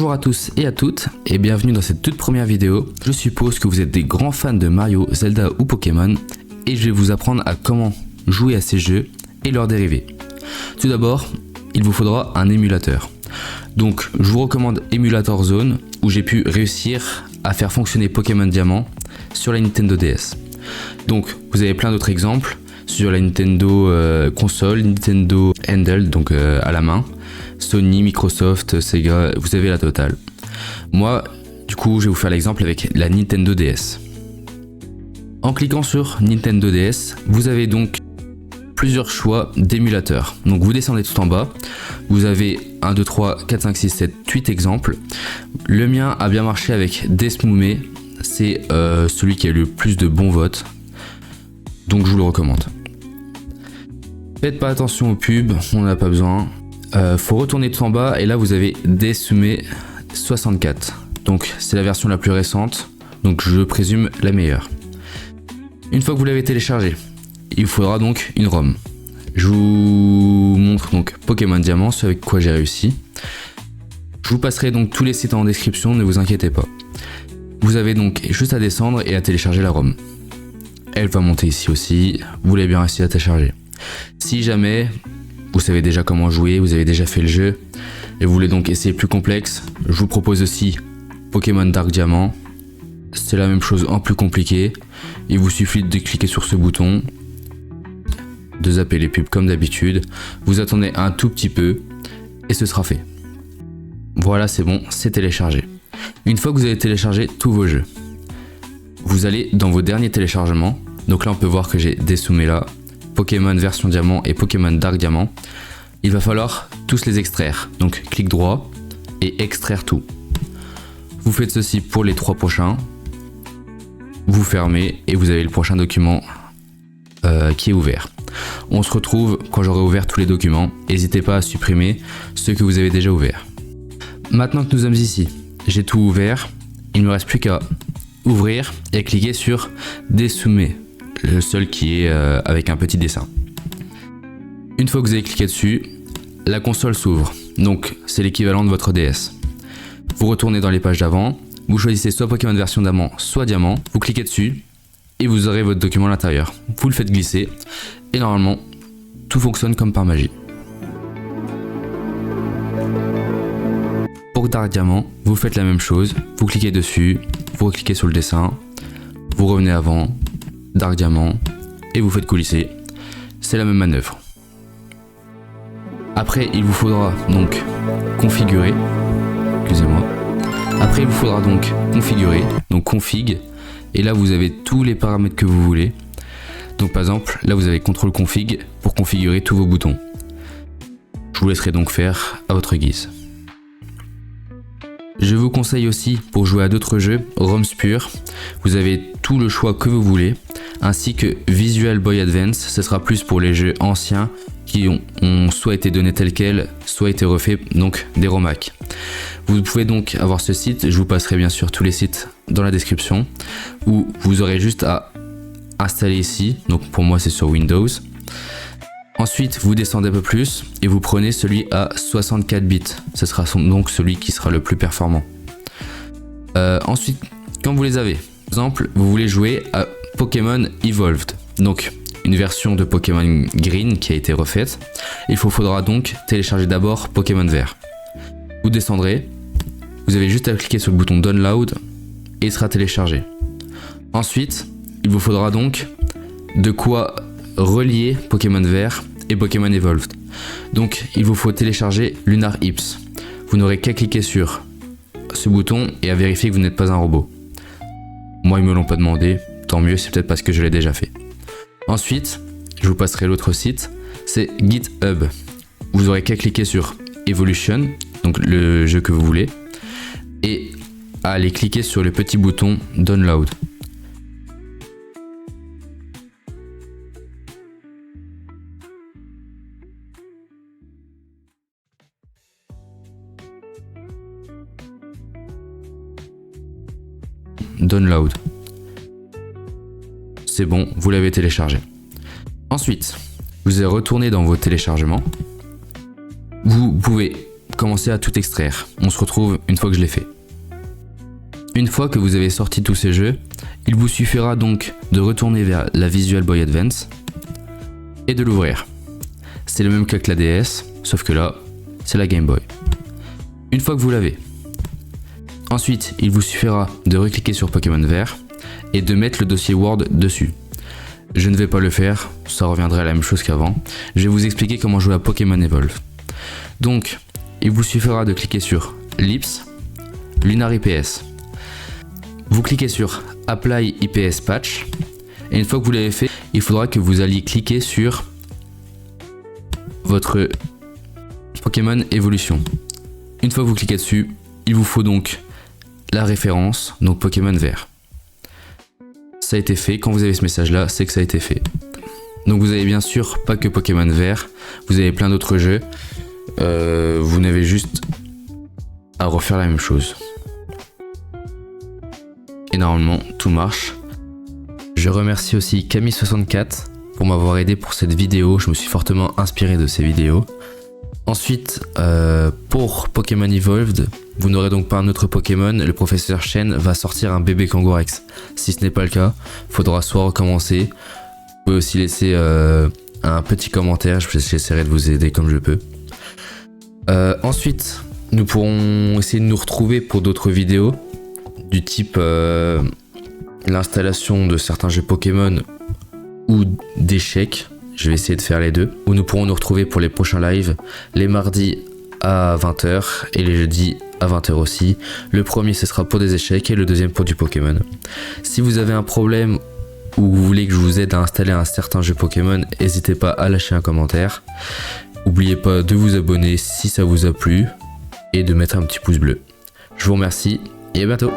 Bonjour à tous et à toutes et bienvenue dans cette toute première vidéo. Je suppose que vous êtes des grands fans de Mario, Zelda ou Pokémon et je vais vous apprendre à comment jouer à ces jeux et leurs dérivés. Tout d'abord, il vous faudra un émulateur. Donc je vous recommande Emulator Zone où j'ai pu réussir à faire fonctionner Pokémon Diamant sur la Nintendo DS. Donc vous avez plein d'autres exemples sur la Nintendo console, Nintendo Handheld, donc à la main, Sony, Microsoft, Sega, vous avez la totale. Moi, du coup, je vais vous faire l'exemple avec la Nintendo DS. En cliquant sur Nintendo DS, vous avez donc plusieurs choix d'émulateurs. Donc vous descendez tout en bas, vous avez 1, 2, 3, 4, 5, 6, 7, 8 exemples. Le mien a bien marché avec Desmume, c'est celui qui a eu le plus de bons votes. Donc je vous le recommande. Faites pas attention aux pubs, on n'en a pas besoin. Faut retourner tout en bas et là vous avez Desmume 64. Donc c'est la version la plus récente, donc je présume la meilleure. Une fois que vous l'avez téléchargé, il vous faudra donc une ROM. Je vous montre donc Pokémon Diamant, ce avec quoi j'ai réussi. Je vous passerai donc tous les sites en description, ne vous inquiétez pas. Vous avez donc juste à descendre et à télécharger la ROM. Elle va monter ici aussi, vous l'avez bien réussi à télécharger. Si jamais vous savez déjà comment jouer, vous avez déjà fait le jeu et vous voulez donc essayer plus complexe, je vous propose aussi Pokémon Dark Diamant. C'est la même chose en plus compliqué. Il vous suffit de cliquer sur ce bouton, de zapper les pubs comme d'habitude. Vous attendez un tout petit peu et ce sera fait. Voilà, c'est bon, c'est téléchargé. Une fois que vous avez téléchargé tous vos jeux, vous allez dans vos derniers téléchargements. Donc là, on peut voir que j'ai Desmume là, Pokémon version Diamant et Pokémon Dark Diamant. Il va falloir tous les extraire. Donc clic droit et extraire tout. Vous faites ceci pour les 3 prochains. Vous fermez et vous avez le prochain document qui est ouvert. On se retrouve quand j'aurai ouvert tous les documents. N'hésitez pas à supprimer ceux que vous avez déjà ouverts. Maintenant que nous sommes ici, j'ai tout ouvert. Il ne me reste plus qu'à ouvrir et cliquer sur Desmume, le seul qui est avec un petit dessin. Une fois que vous avez cliqué dessus, la console s'ouvre. Donc c'est l'équivalent de votre DS. Vous retournez dans les pages d'avant. Vous choisissez soit Pokémon version Diamant, soit Diamant. Vous cliquez dessus et vous aurez votre document à l'intérieur. Vous le faites glisser et normalement, tout fonctionne comme par magie. Pour Dark Diamant, vous faites la même chose. Vous cliquez dessus, vous recliquez sur le dessin, vous revenez avant, Dark Diamant et vous faites coulisser. C'est la même manœuvre. Après, il vous faudra donc configurer. Excusez-moi. Après, il vous faudra donc configurer, donc config, et là vous avez tous les paramètres que vous voulez. Donc par exemple, là vous avez CTRL config pour configurer tous vos boutons. Je vous laisserai donc faire à votre guise. Je vous conseille aussi pour jouer à d'autres jeux, ROMs pur, vous avez tout le choix que vous voulez, ainsi que Visual Boy Advance, ce sera plus pour les jeux anciens qui ont soit été donnés tels quels, soit été refaits, donc des ROMhacks. Vous pouvez donc avoir ce site, je vous passerai bien sûr tous les sites dans la description, où vous aurez juste à installer ici, donc pour moi c'est sur Windows. Ensuite vous descendez un peu plus et vous prenez celui à 64 bits, ce sera donc celui qui sera le plus performant. Ensuite, quand vous les avez, par exemple vous voulez jouer à Pokémon Evolved, donc une version de Pokémon Green qui a été refaite, il vous faudra donc télécharger d'abord Pokémon Vert. Vous descendrez, vous avez juste à cliquer sur le bouton Download et il sera téléchargé. Ensuite, il vous faudra donc de quoi relier Pokémon Vert et Pokémon Evolved. Donc, il vous faut télécharger Lunar Hips. Vous n'aurez qu'à cliquer sur ce bouton et à vérifier que vous n'êtes pas un robot. Moi, ils me l'ont pas demandé, tant mieux, c'est peut-être parce que je l'ai déjà fait. Ensuite, je vous passerai l'autre site, c'est GitHub. Vous aurez qu'à cliquer sur Evolution, donc le jeu que vous voulez, et à aller cliquer sur le petit bouton Download. Download. C'est bon, vous l'avez téléchargé. Ensuite, vous allez retourner dans vos téléchargements. Vous pouvez commencer à tout extraire. On se retrouve une fois que je l'ai fait. Une fois que vous avez sorti tous ces jeux, il vous suffira donc de retourner vers la Visual Boy Advance et de l'ouvrir. C'est le même cas que la DS, sauf que là, c'est la Game Boy. Une fois que vous l'avez, ensuite, il vous suffira de recliquer sur Pokémon Vert et de mettre le dossier Word dessus. Je ne vais pas le faire, ça reviendrait à la même chose qu'avant. Je vais vous expliquer comment jouer à Pokémon Evolve. Donc, il vous suffira de cliquer sur Lips, Lunar IPS. Vous cliquez sur Apply IPS Patch et une fois que vous l'avez fait, il faudra que vous alliez cliquer sur votre Pokémon Evolution. Une fois que vous cliquez dessus, il vous faut donc la référence, donc Pokémon Vert. Ça a été fait, quand vous avez ce message là, c'est que ça a été fait. Donc vous avez bien sûr pas que Pokémon Vert, vous avez plein d'autres jeux, vous n'avez juste à refaire la même chose. Et normalement tout marche. Je remercie aussi Camille64 pour m'avoir aidé pour cette vidéo, je me suis fortement inspiré de ces vidéos. Ensuite, pour Pokémon Evolved, vous n'aurez donc pas un autre Pokémon, le professeur Chen va sortir un bébé Kangourex. Si ce n'est pas le cas, il faudra soit recommencer, vous pouvez aussi laisser un petit commentaire, j'essaierai de vous aider comme je peux. Ensuite, nous pourrons essayer de nous retrouver pour d'autres vidéos, du type l'installation de certains jeux Pokémon ou d'échecs. Je vais essayer de faire les deux. Où nous pourrons nous retrouver pour les prochains lives, les mardis à 20h et les jeudis à 20h aussi. Le premier ce sera pour des échecs et le deuxième pour du Pokémon. Si vous avez un problème ou vous voulez que je vous aide à installer un certain jeu Pokémon, n'hésitez pas à lâcher un commentaire. N'oubliez pas de vous abonner si ça vous a plu et de mettre un petit pouce bleu. Je vous remercie et à bientôt.